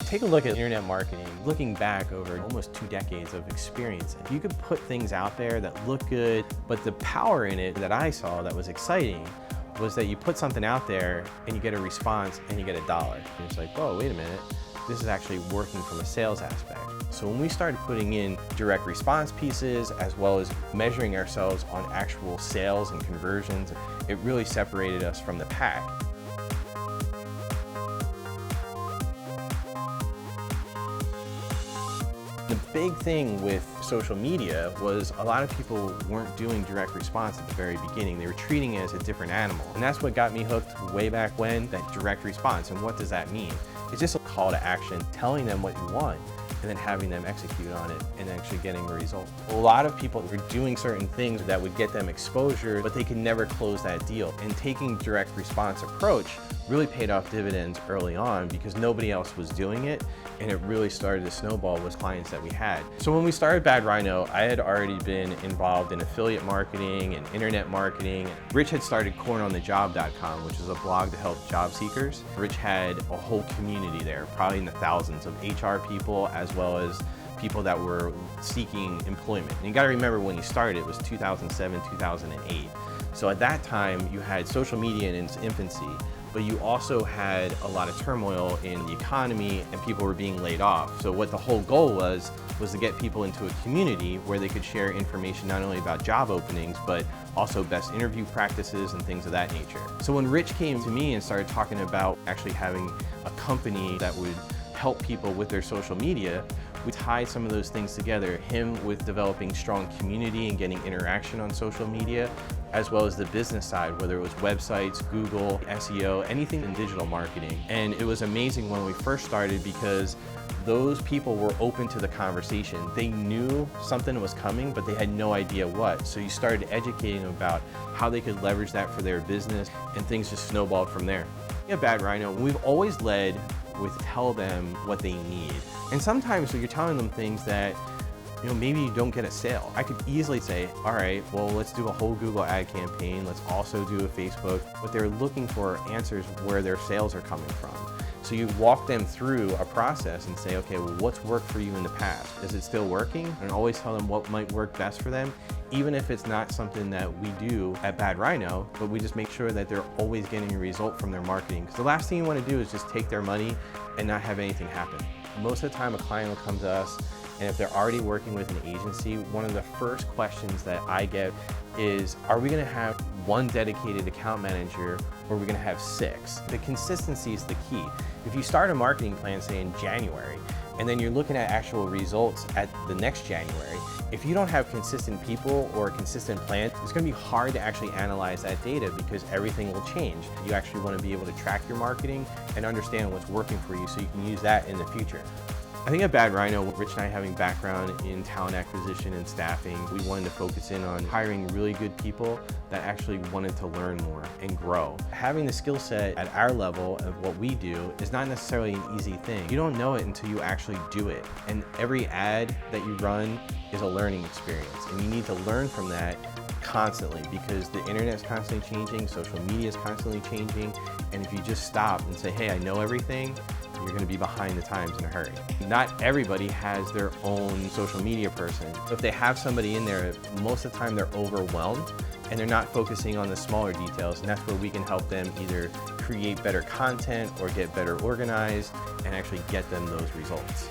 Take a look at internet marketing. Looking back over almost 2 decades of experience, you could put things out there that look good, but the power in it that I saw that was exciting was that you put something out there and you get a response and you get $1. And it's like, whoa, wait a minute. This is actually working from a sales aspect. So when we started putting in direct response pieces, as well as measuring ourselves on actual sales and conversions, it really separated us from the pack. The big thing with social media was a lot of people weren't doing direct response at the very beginning. They were treating it as a different animal. And that's what got me hooked way back when, that direct response. And what does that mean? It's just a call to action, telling them what you want, and then having them execute on it and actually getting a result. A lot of people were doing certain things that would get them exposure, but they could never close that deal. And taking direct response approach really paid off dividends early on because nobody else was doing it, and it really started to snowball with clients that we had. So when we started Bad Rhino, I had already been involved in affiliate marketing and internet marketing. Rich had started corneronthejob.com, which is a blog to help job seekers. Rich had a whole community there, probably in the thousands of HR people, as well as people that were seeking employment. And you gotta remember when he started, it was 2007, 2008. So at that time, you had social media in its infancy, but you also had a lot of turmoil in the economy and people were being laid off. So what the whole goal was to get people into a community where they could share information not only about job openings, but also best interview practices and things of that nature. So when Rich came to me and started talking about actually having a company that would help people with their social media, we tied some of those things together. Him with developing strong community and getting interaction on social media, as well as the business side, whether it was websites, Google, SEO, anything in digital marketing. And it was amazing when we first started because those people were open to the conversation. They knew something was coming, but they had no idea what. So you started educating them about how they could leverage that for their business, and things just snowballed from there. At Bad Rhino, we've always led with tell them what they need. And sometimes you're telling them things that, maybe you don't get a sale. I could easily say, all right, well, let's do a whole Google ad campaign. Let's also do a Facebook. What they're looking for are answers where their sales are coming from. So you walk them through a process and say, okay, well, what's worked for you in the past? Is it still working? And always tell them what might work best for them, even if it's not something that we do at Bad Rhino, but we just make sure that they're always getting a result from their marketing. Because the last thing you want to do is just take their money and not have anything happen. Most of the time, a client will come to us, and if they're already working with an agency, one of the first questions that I get is, are we gonna have one dedicated account manager, or are we gonna have 6? The consistency is the key. If you start a marketing plan, say in January, and then you're looking at actual results at the next January, if you don't have consistent people or a consistent plan, it's gonna be hard to actually analyze that data because everything will change. You actually wanna be able to track your marketing and understand what's working for you so you can use that in the future. I think at Bad Rhino, Rich and I having background in talent acquisition and staffing, we wanted to focus in on hiring really good people that actually wanted to learn more and grow. Having the skill set at our level of what we do is not necessarily an easy thing. You don't know it until you actually do it. And every ad that you run is a learning experience. And you need to learn from that constantly because the internet's constantly changing, social media is constantly changing. And if you just stop and say, hey, I know everything, you're going to be behind the times in a hurry. Not everybody has their own social media person. If they have somebody in there, most of the time they're overwhelmed and they're not focusing on the smaller details, and that's where we can help them either create better content or get better organized and actually get them those results.